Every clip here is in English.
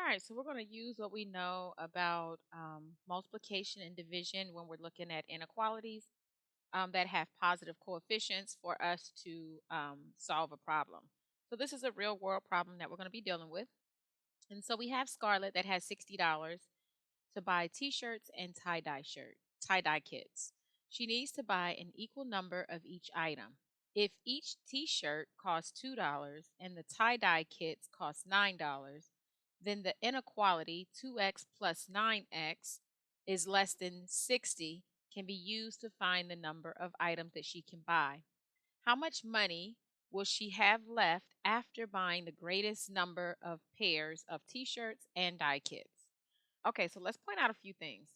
right, so we're going to use what we know about multiplication and division when we're looking at inequalities that have positive coefficients for us to solve a problem. So this is a real world problem that we're going to be dealing with. And so we have Scarlett that has $60 to buy t-shirts and tie-dye kits. She needs to buy an equal number of each item. If each t-shirt costs $2 and the tie-dye kits cost $9, then the inequality 2x plus 9x is less than 60 can be used to find the number of items that she can buy. How much money will she have left after buying the greatest number of pairs of t-shirts and dye kits? Okay, so let's point out a few things.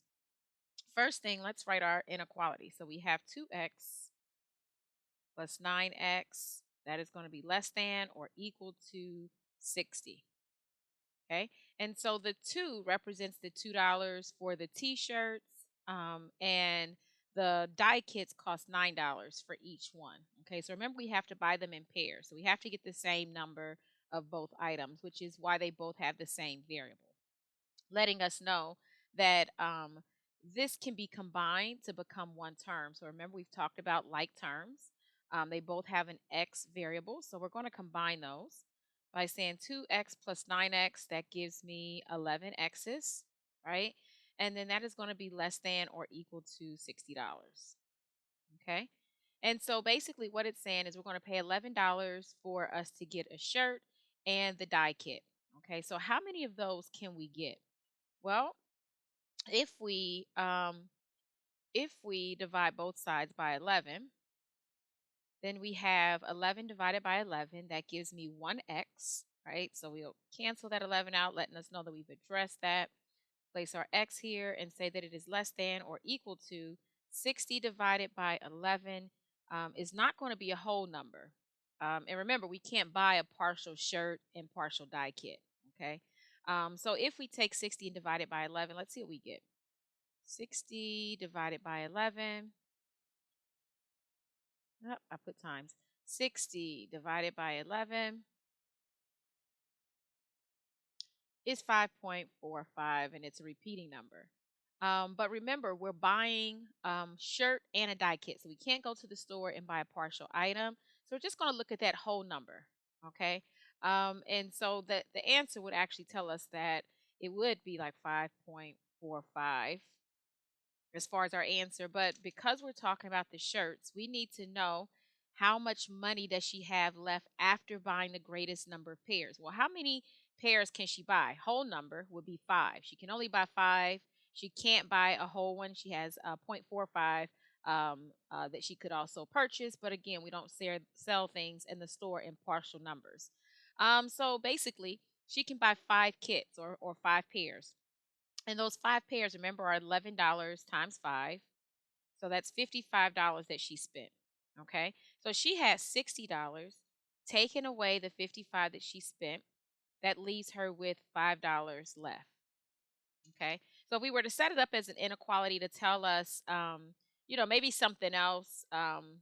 First thing, let's write our inequality. So we have 2x plus 9x. That is going to be less than or equal to 60. Okay, and so the 2 represents the $2 for the t-shirts, and the dye kits cost $9 for each one. Okay, so remember we have to buy them in pairs. So we have to get the same number of both items, which is why they both have the same variable, letting us know that this can be combined to become one term. So remember, we've talked about like terms. They both have an x variable, so we're going to combine those by saying 2x plus 9x. That gives me 11x's, right? And then that is going to be less than or equal to $60. Okay? And so basically what it's saying is we're going to pay $11 for us to get a shirt and the dye kit. Okay, so how many of those can we get? Well, if we um, if we divide both sides by 11, then we have 11 divided by 11. That gives me 1x, right? So we'll cancel that 11 out, letting us know that we've addressed that. Place our x here and say that it is less than or equal to 60 divided by 11 is not going to be a whole number. And remember, we can't buy a partial shirt and partial dye kit, okay? So if we take 60 and divide it by 11, let's see what we get. 60 divided by 11. Oh, I put times. 60 divided by 11 is 5.45, and it's a repeating number. But remember, we're buying shirt and a dye kit, so we can't go to the store and buy a partial item. So we're just going to look at that whole number, okay? And so the answer would actually tell us that it would be like 5.45 as far as our answer. But because we're talking about the shirts, we need to know how much money does she have left after buying the greatest number of pairs. Well, how many pairs can she buy? Whole number would be 5. She can only buy 5. She can't buy a whole one. She has 0.45 that she could also purchase. But again, we don't sell things in the store in partial numbers. So basically, she can buy 5 kits or 5 pairs. And those 5 pairs, remember, are $11 times 5. So that's $55 that she spent. Okay. So she has $60. Taking away the 55 that she spent, that leaves her with $5 left. Okay. So if we were to set it up as an inequality to tell us, maybe something else, um,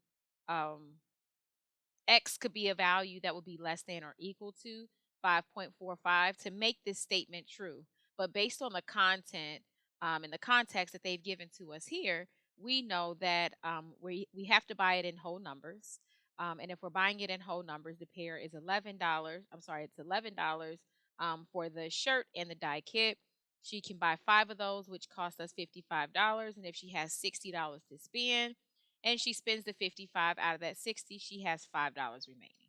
X could be a value that would be less than or equal to 5.45 to make this statement true. But based on the content and the context that they've given to us here, we know that we have to buy it in whole numbers. And if we're buying it in whole numbers, the pair is $11. I'm sorry, it's $11 for the shirt and the dye kit. She can buy 5 of those, which cost us $55. And if she has $60 to spend, and she spends the 55 out of that 60, she has $5 remaining.